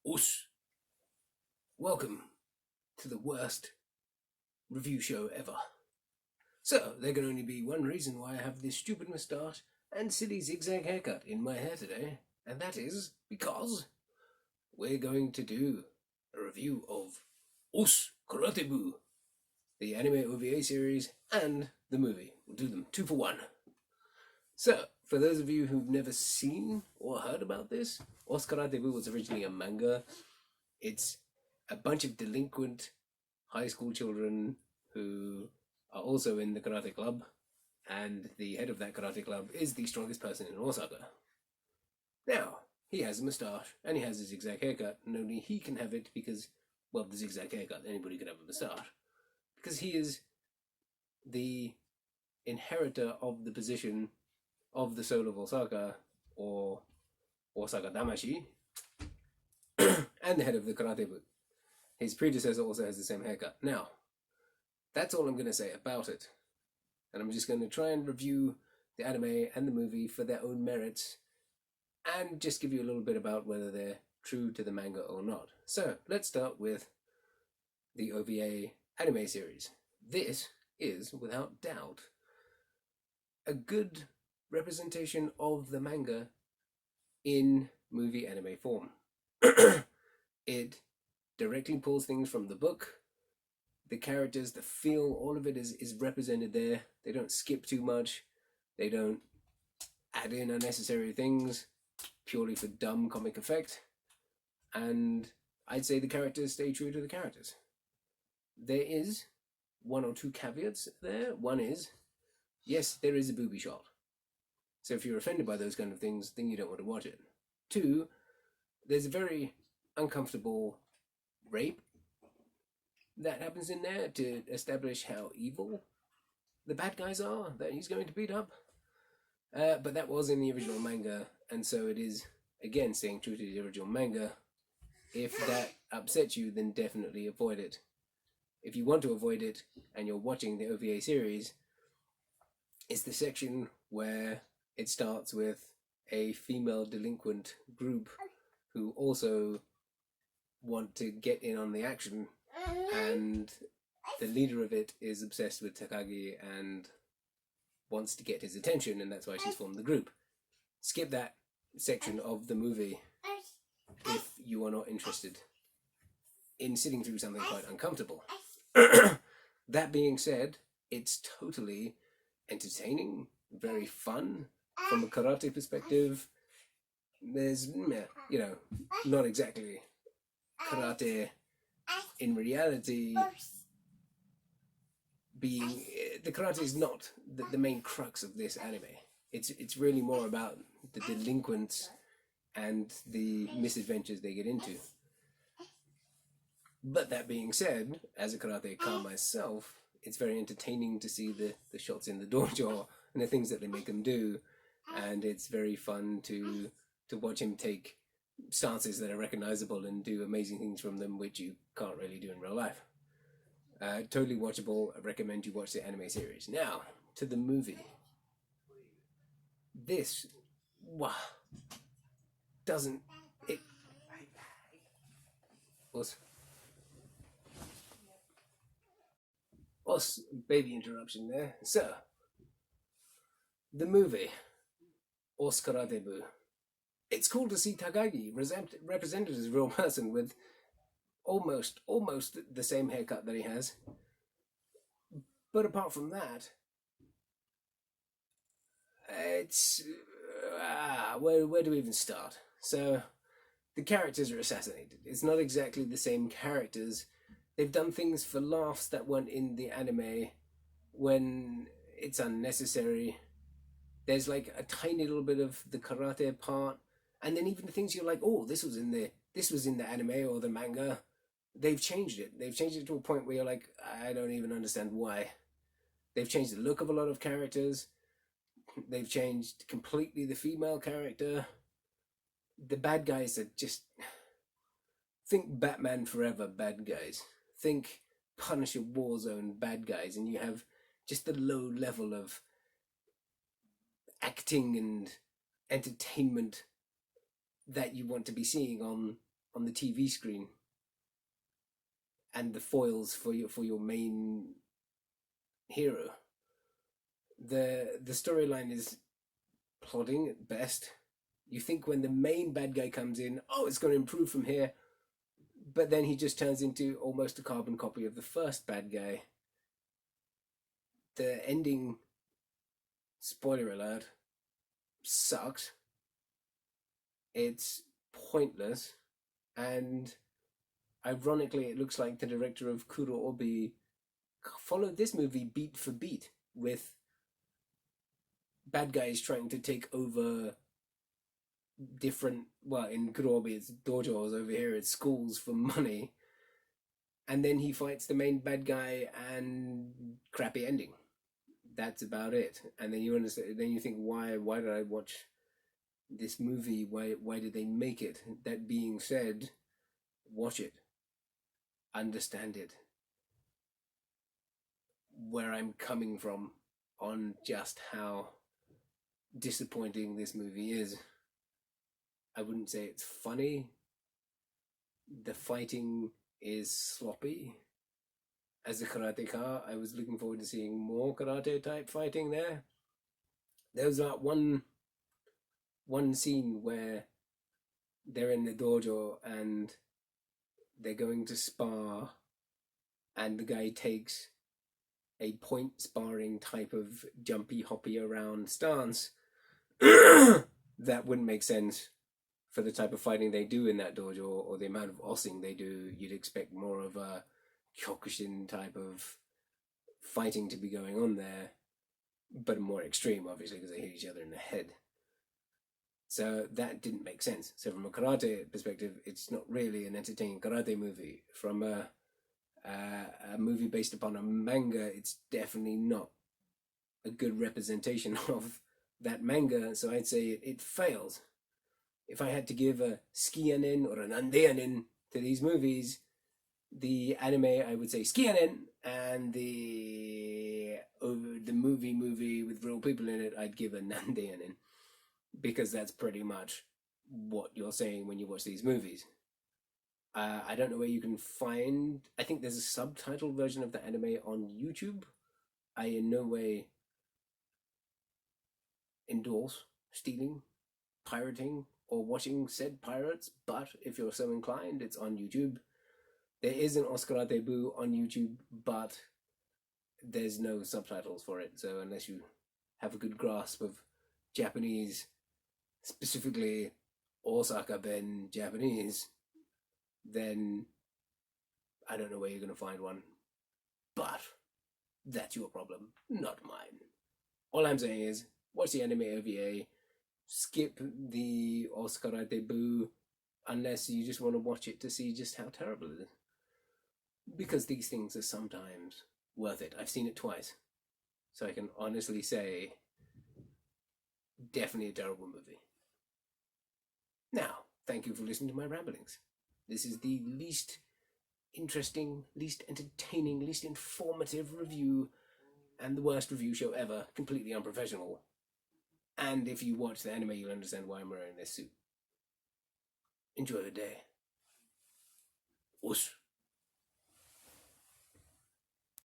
Us. Welcome to the worst review show ever. So, there can only be one reason why I have this stupid moustache and silly zigzag haircut in my hair today, and that is because we're going to do a review of Osu Karate Bu, the anime OVA series, and the movie. We'll do them 2 for 1. So, for those of you who've never seen or heard about this, Osu Karate Bu was originally a manga. It's a bunch of delinquent high school children who are also in the karate club, and the head of that karate club is the strongest person in Osaka. Now, he has a moustache and he has a zigzag haircut, and only he can have it because, well, the zigzag haircut, anybody could have a moustache. Because he is the inheritor of the position of the soul of Osaka, or Osaka Damashi, and the head of the Karate Bu. His predecessor also has the same haircut. Now, that's all I'm going to say about it. And I'm just going to try and review the anime and the movie for their own merits, and just give you a little bit about whether they're true to the manga or not. So, let's start with the OVA anime series. This is, without doubt, a good representation of the manga in movie anime form. It directly pulls things from the book. The characters, the feel, all of it is represented there. They don't skip too much. They don't add in unnecessary things purely for dumb comic effect. And I'd say the characters stay true to the characters. There is 1 or 2 caveats there. One is, yes, there is a booby shot. So if you're offended by those kind of things, then you don't want to watch it. 2, there's a very uncomfortable rape that happens in there to establish how evil the bad guys are that he's going to beat up. But that was in the original manga, and so it is, again, staying true to the original manga. If that upsets you, then definitely avoid it. If you want to avoid it, and you're watching the OVA series, it's the section where it starts with a female delinquent group who also want to get in on the action, and the leader of it is obsessed with Takagi and wants to get his attention, and that's why she's formed the group. Skip that section of the movie if you are not interested in sitting through something quite uncomfortable. That being said, it's totally entertaining, very fun from a karate perspective. There's, not exactly karate in reality being, the karate is not the main crux of this anime. It's really more about the delinquents and the misadventures they get into. But that being said, as a karateka myself, it's very entertaining to see the shots in the dojo and the things that they make them do, and it's very fun to watch him take stances that are recognizable and do amazing things from them, which you can't really do in real life. Totally watchable. I recommend you watch the anime series. Now, to the movie. This, doesn't, it was baby interruption there. So, the movie, Osu Karate Bu. It's cool to see Takagi represented as a real person with almost the same haircut that he has. But apart from that, it's where do we even start? So the characters are assassinated. It's not exactly the same characters. They've done things for laughs that weren't in the anime when it's unnecessary. There's like a tiny little bit of the karate part, and then even the things you're like, oh, this was in the anime or the manga. They've changed it. They've changed it to a point where you're like, I don't even understand why. They've changed the look of a lot of characters. They've changed completely the female character. The bad guys are just... Think Batman Forever bad guys. Think Punisher Warzone bad guys, and you have just the low level of acting and entertainment that you want to be seeing on on the TV screen, and the foils for your main hero. The storyline is plodding at best. You think when the main bad guy comes in, oh, it's going to improve from here, but then he just turns into almost a carbon copy of the first bad guy. The ending, spoiler alert, sucks. It's pointless, and ironically, it looks like the director of Kurobi followed this movie beat for beat, with bad guys trying to take over different, well, in Kurobi it's dojos, over here it's schools, for money, and then he fights the main bad guy and crappy ending. That's about it. And then you understand, then you think, why did I watch this movie? Why did they make it? That being said, watch it, understand it, where I'm coming from on just how disappointing this movie is. I wouldn't say it's funny. The fighting is sloppy. As a karateka, I was looking forward to seeing more karate type fighting there. There was that one scene where they're in the dojo and they're going to spar, and the guy takes a point sparring type of jumpy hoppy around stance. That wouldn't make sense for the type of fighting they do in that dojo, or the amount of osing they do. You'd expect more of a Kyokushin type of fighting to be going on there, but more extreme, obviously, because they hit each other in the head. So that didn't make sense. So from a karate perspective, it's not really an entertaining karate movie. From a movie based upon a manga, it's definitely not a good representation of that manga. So I'd say it fails. If I had to give a skianen or an andeanen to these movies, the anime, I would say skianen, and the movie with real people in it, I'd give a nandeanen, because that's pretty much what you're saying when you watch these movies. I don't know where you can find, I think there's a subtitled version of the anime on YouTube. I in no way endorse stealing, pirating, or watching said pirates, but if you're so inclined, it's on YouTube. There is an Osu Karate Bu on YouTube, but there's no subtitles for it, so unless you have a good grasp of Japanese, specifically Osaka Ben Japanese, then I don't know where you're going to find one. But that's your problem, not mine. All I'm saying is, watch the anime OVA, skip the Osu Karate Bu, unless you just want to watch it to see just how terrible it is. Because these things are sometimes worth it. I've seen it twice, so I can honestly say, definitely a terrible movie. Now, thank you for listening to my ramblings. This is the least interesting, least entertaining, least informative review, and the worst review show ever, completely unprofessional. And if you watch the anime, you'll understand why I'm wearing this suit. Enjoy the day. Osu.